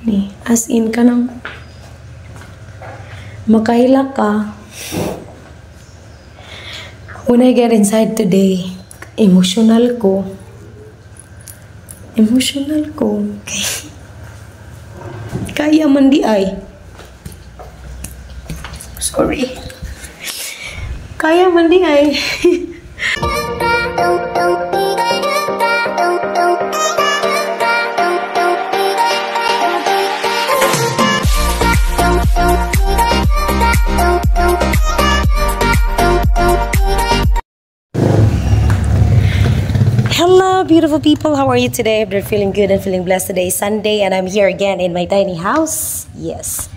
Ani, as in ka nang makahilak ka. When I get inside today, emotional ko. Okay. Kaya man di ay. Sorry. Kaya man di ay. Hello, beautiful people. How are you today? If you're feeling good and feeling blessed, today is Sunday, and I'm here again in my tiny house. Yes.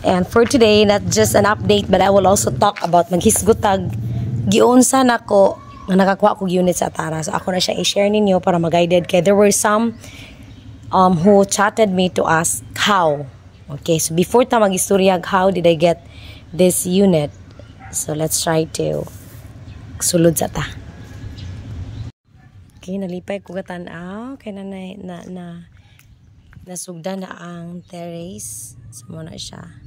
And for today, not just an update, but I will also talk about maghisgutag. Giunsa na ko nga nakakuha ko unit sa Atara. So ako na siya i-share ninyo para mag-guided. Kaya there were some who chatted me to ask how. Okay, so before ta mag-istorya, how did I get this unit? So let's try to sulod sa ta. Okay, nalipay ko katanaw kay nasugda na ang terrace. So muna siya.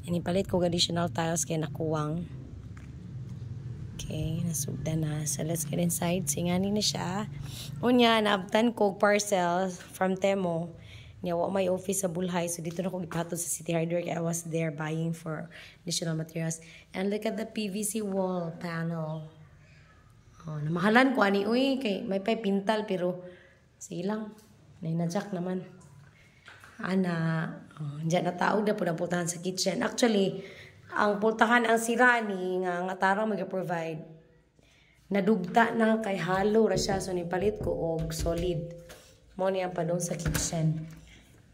Inipalit ko additional tiles kay nakuwang. Okay, nasugda na. So let's get inside. Singani na siya. Unya, naabtan ko parcel from Temo. Niyawa may office sa Bulhay. So dito na ko ipahatod sa City Hardware kaya I was there buying for additional materials. And look at the PVC wall panel. Oh, namahalan ko ani uy kay may pay pintal pero sige lang nainadjak naman ana diyan na tao na po pultahan sa kitchen. Actually ang pultahan ang sira ni nga Atara mag-provide nadugta na kay halo ra siya so nipalit ko og solid mo niya pa doon sa kitchen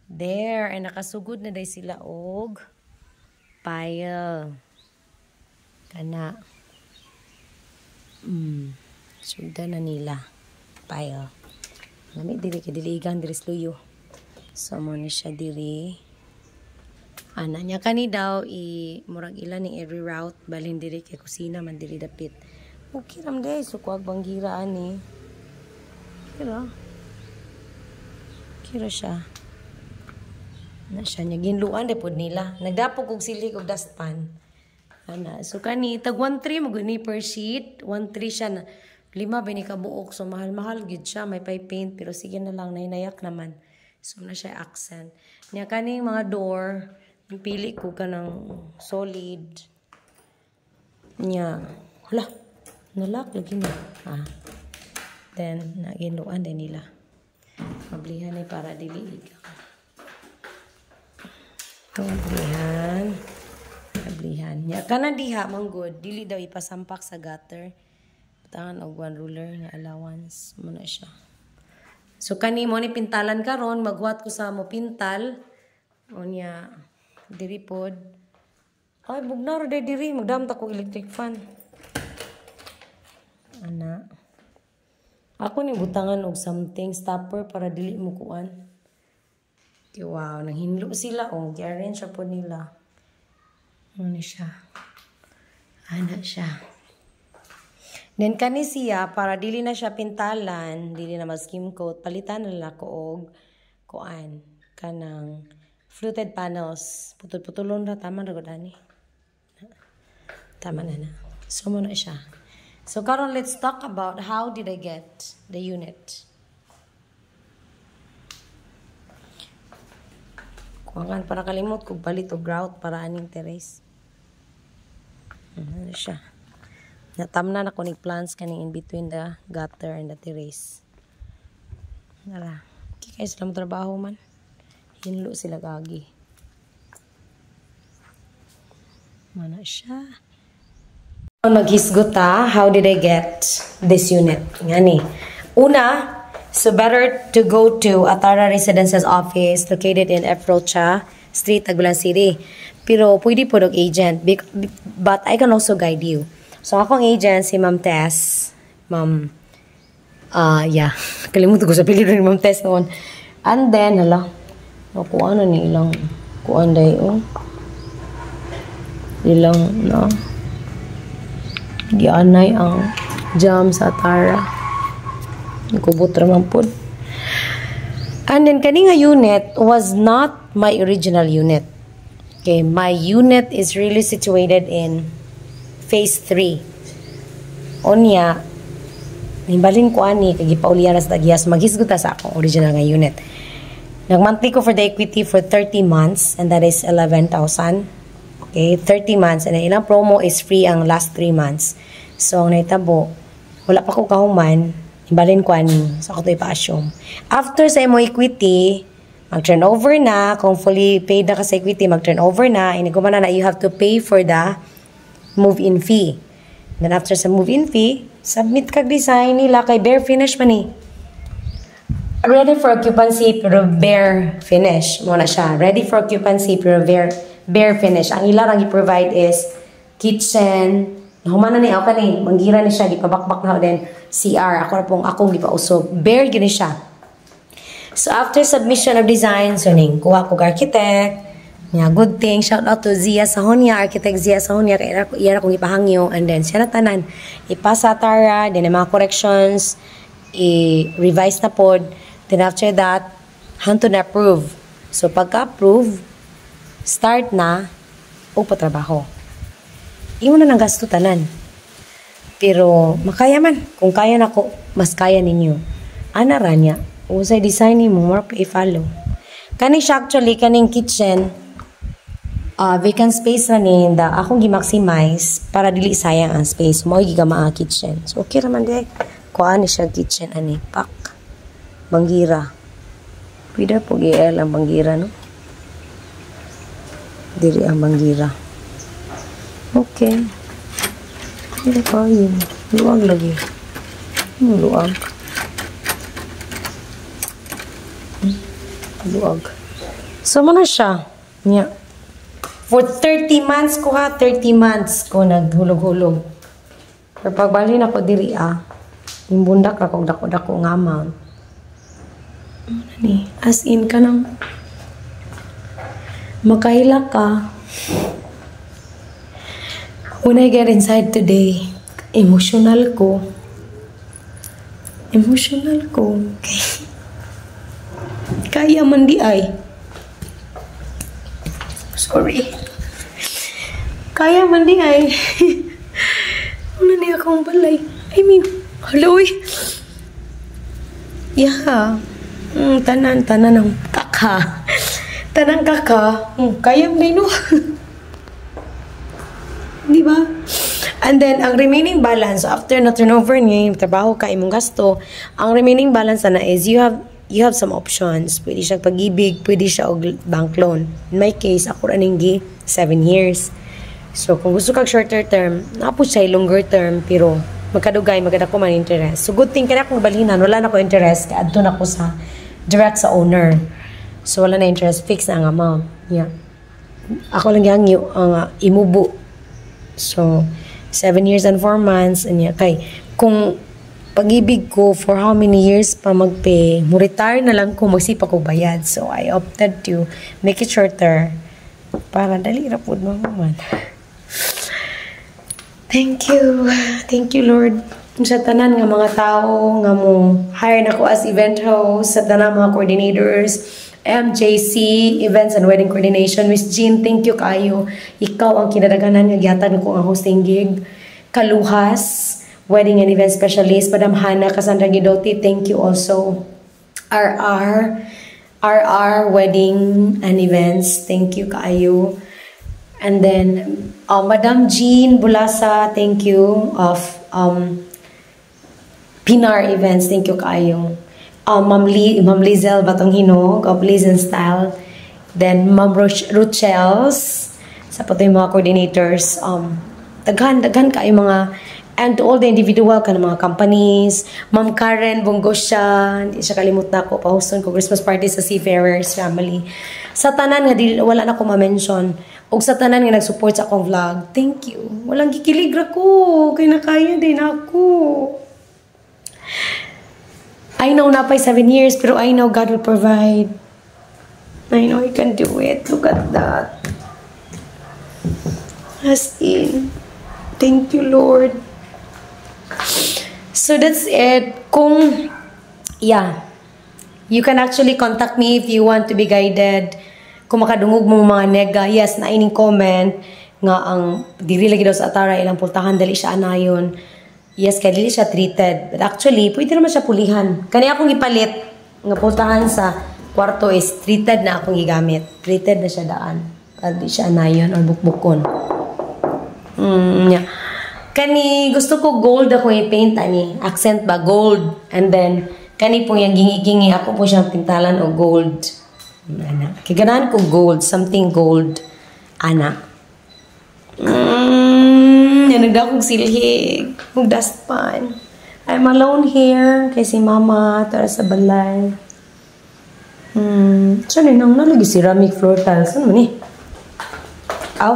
there ay nakasugod na day sila og pile kana sugda na nila pile nami diri kay diligan diri sluyo so mo ni siya diri ana nya kani daw murag ila ni every route balhin diri kay kusina man diri dapit okay ram day so kuag banggira ani kira siya na siya nya ginluan de pod nila nagdapog og silig og dustpan ana so kani tag 1.3 mo gani per sheet 1.3 siya na 5 ba ni kabuok so mahal-mahal gid siya may pay paint pero sige na lang nainayak naman so na siya accent nya kaning mga door pili ko kanang solid nya hala nalak lagi na then naginluan din nila mablihan ay para dili mablihan nya kana diha manggod dili daw ipasampak sa gutter tangan og one ruler nga allowance mo na siya. So kani mo ni pintalan karon maghuwat ko sa mo pintal unya diri pod. Ay bugnar day diri magdam ta ko electric fan. Ana. Ako ni butangan og something stopper para dili mo kuan. Okay, wow, nanghinlo sila gi-arrange po nila. Ano siya? Ana siya. Then kani siya para dili na siya pintalan, dili na mag-skim coat, palitan na lang ko og kuan kanang fluted panels. Putol-putulon ra tama ra gud ani. Tama na. So mo na siya. So karon let's talk about how did I get the unit. Kuangan para kalimot kog palit og grout para aning terrace. Ano siya? Natamnan ako ni plants kaning in between the gutter and the terrace. Nara. Kaya sila trabaho man. Hinlo sila gagi. Mana siya. Maghisgota, how did I get this unit? Ngani. Una, so better to go to Atara Residences office located in Efrocha Street, Tagbilan City. Pero pwede po dog agent. But I can also guide you. So, akong agent, si Ma'am Tess. Ma'am, yeah. Kalimutan ko sa pilito ni Ma'am Tess noon. And then, kuha na ni ilang, kuha day, ilang, gianay ang jam sa Atara. Kubot raman po. And then, kaninga unit was not my original unit. Okay, my unit is really situated in phase 3. Onya, himbalin ko ani, kagipaulian sa tagyas, maghisguta sa akong original nga unit. Nag-monthly ko for the equity for 30 months, and that is 11,000. Okay, 30 months, and ilang promo is free ang last 3 months. So, ang naitabo, wala pa ko kahuman, himbalin ko ani, so ako ito ipa-assume. After sa imo equity, mag-turnover na, kung fully paid na ka sa equity, mag-turnover na, inigumana na, you have to pay for the move-in fee. Then after sa move-in fee, submit kag design nila kay bare finish man eh. Ready for occupancy pero bare finish. Muna siya. Ready for occupancy pero bare finish. Ang ilang i-provide is kitchen. Humana ni ako ni. Manggira ni siya. Gipabakbak na din. CR. Ako na pong akong gipausog. Bare gini siya. So after submission of design, so ning kuha ko architect. Yeah, good thing. Shout out to Zia Sahonia, architect Zia Sahonia. Kaya iya akong ipahangyo. And then siya na tanan. Ipasa Tara. Then mga corrections. I-revise na pod. Then after that, hanto na approve. So pagka-approve, start na o patrabaho. Iyon na ng gasto tanan. Pero makaya man. Kung kaya na ko, mas kaya ninyo. Ana ranya, usay design mo, more i-follow. Kani siya actually, kaning kitchen, vacant space na ninda, akong gi-maximize para dili sayang ang space. Mo gigama ang kitchen. So okay raman di. Kuha ni siya kitchen ani, pak. Banggira. Pwede po GL ang banggira, no? Diri ang banggira. Okay. Pwede pa yun. Luwag lagi. Luwag. Luwag. So, mana siya? Yeah. For 30 months ko ha, 30 months ko naghulog-hulog. Pero pagbali na ko diri yung bundak ako, dako-dako nga amount. As in ka nang makaila ka. When I get inside today, emotional ko. Okay. Kaya man di ay. Sorry. Kaya man di ay. Ano na akong balay? I mean, hello eh. Yeah. Tanan ng kaka. Tanan kaka. Kaya mo no? Di ba? And then, ang remaining balance, after na turnover niya, yung trabaho ka, imong gasto, ang remaining balance na is, you have some options. Pwede siya pag-ibig, pwede siya og bank loan. In my case, ako raninggi 7 years. So, kung gusto kag shorter term, napo siya longer term, pero magkadugay, magkadako man interest. So, good thing, kaya akong balhinan, wala na ko interest, kaya adto na ko sa direct sa owner. So, wala na interest, fix na ang amount. Yeah. Ako lang yung imubo. So, 7 years and 4 months, and yeah, kay, kung pag-ibig ko for how many years pa mag-pay, mo-retire na lang ko, magsipa ko bayad. So, I opted to make it shorter para dali rapod mo man. Thank you. Thank you, Lord. Sa tanan nga mga tao nga mo hire na ko as event host, sa tanan mga coordinators, MJC, Events and Wedding Coordination. Miss Jean, thank you kayo. Ikaw ang kinadaganan nga gyatan ko ang hosting gig. Kaluhas, Wedding and Event Specialist. Madam Hannah Cassandra Guidotti, thank you also. RR Wedding and Events, thank you kayo. And then, Madam Jean Bulasa, thank you. Of Pinar Events, thank you kayo. Ma'am Lizel Batonghinog of Liz and Style. Then, Ma'am Ruchels, sa pati mga coordinators. Daghan kayo mga, and to all the individual ka ng mga companies. Ma'am Karen Bongosya, hindi siya kalimut na ako, pahoston ko Christmas party sa Seafarers family. Sa tanan nga, wala na ko ma-mention. O sa tanan nga nag-support sa akong vlog, thank you. Walang kikiligra ko, kaya nakaya din ako. I know na pa 7 years, pero I know God will provide. I know He can do it. Look at that. As in, thank you, Lord. So that's it. Yeah, you can actually contact me if you want to be guided kung makadungog mong mga nega, yes, na ining comment, nga ang dili lagi daw sa Atara, ilang pultahan, dali siya anayon. Yes, kaya dili siya treated. But actually, pwede naman siya pulihan. Kani akong ipalit, nga pultahan sa kwarto is treated na akong igamit. Treated na siya daan. Kaya di siya anayon or bukbukon. Yeah. Kani, gusto ko gold ako i-paint, ani. Accent ba? Gold. And then, kani po yung gingi-gingi, ako po siyang pintalan o gold. Ana. Kiganahan ko gold, something gold. Ana. Yan, nagda akong silhig. Kung dustpan. I'm alone here. Kay si mama, tara sa balay. Saan nang nalagi ceramic floor tiles? Ano man eh? Aw.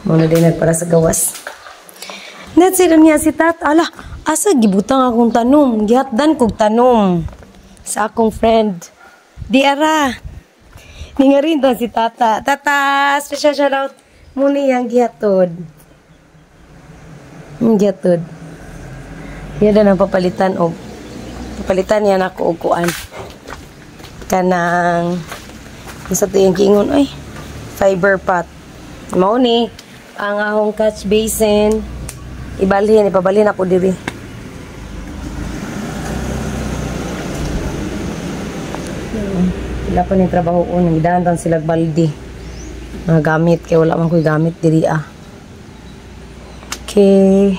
Muna din nagpara sa gawas. That's it niya si Tat. Ala, asa gibutang akong tanom. Gihatdan kong tanom. Sa akong friend. Di ara. Ninga rin to si Tata. Tata, special shoutout. Muna yung gihatod. Gihatod. Yan na ang papalitan o papalitan yan ako og kuan. Kanang isa to yung kingon. Ay, fiber pot. Mao ni ang ahong catch basin. Ibalhin, ipabalhin ako diri. Wala pa ni trabaho ko. Nagdahan sila baldi. Mga gamit. Kaya wala man ko'y gamit diri ah. Okay.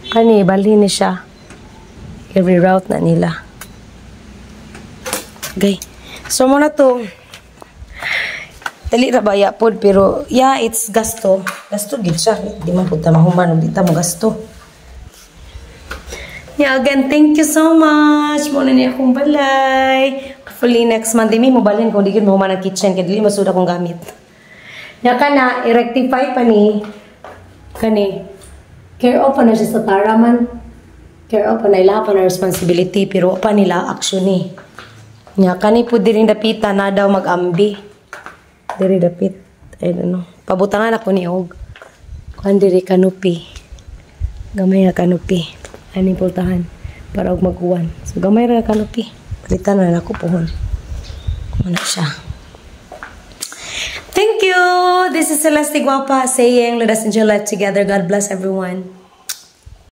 Kani, balhin ni siya. Every route na nila. Okay. So, muna to. Dali na ba yapod. Pero, yeah, it's gasto. Gasto gid siya. Di man punta mahuman. Di ta mo gasto. Yeah, again, thank you so much. Muna niya akong balay. Hopefully, next month, may mobalin kung di gid mahuman ang kitchen. Kaya dili masuda kong gamit. Nya ka na, i-rectify pa ni. Kani. Care of pa na siya sa taraman. Care of pa na ila pa na responsibility. Pero pa nila action ni. Nya kani po diri dapita na daw mag-ambi. Diri dapit. I don't know. Pabutangan ako ni Og. Kuan diri kanupi. Gamay na kanupi. Ani pultahan para og magkuwan. So gamay ra kanupi. Palitan na ako pohon. Kumana siya. Thank you. This is Celeste Guapa saying let us enjoy life together. God bless everyone.